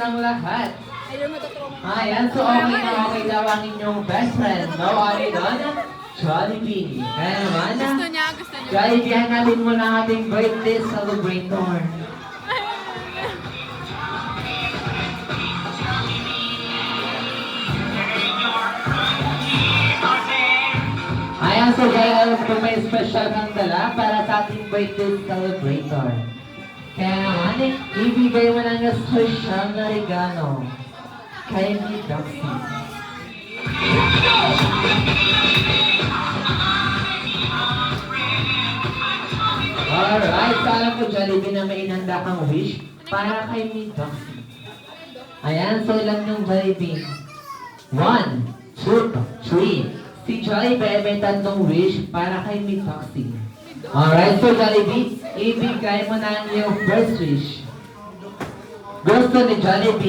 ng lahat. Ayun, matutulungan. Ayan, so okay daw ang inyong best friend. No, ano doon? Jollibee. Kaya naman, Gusto niya. Jollibee, hanapin mo na ating birthday celebrator. Ayan, so kaya kung may special kang dala para sa ating birthday celebrator. Kaya naman, ibigay mo ng special na regalo kay Miss Doxy. Alright, so alam ko Jollibee na may inanda kang wish para kay Miss Doxy. Ayan, so ilan yung Jollibee? 1, 2, 3. Si Jollibee may tatlong wish para kay Miss Doxy. Alright, so Jollibee, ibigay mo na ang iyong first wish. Gusto ni Jollibee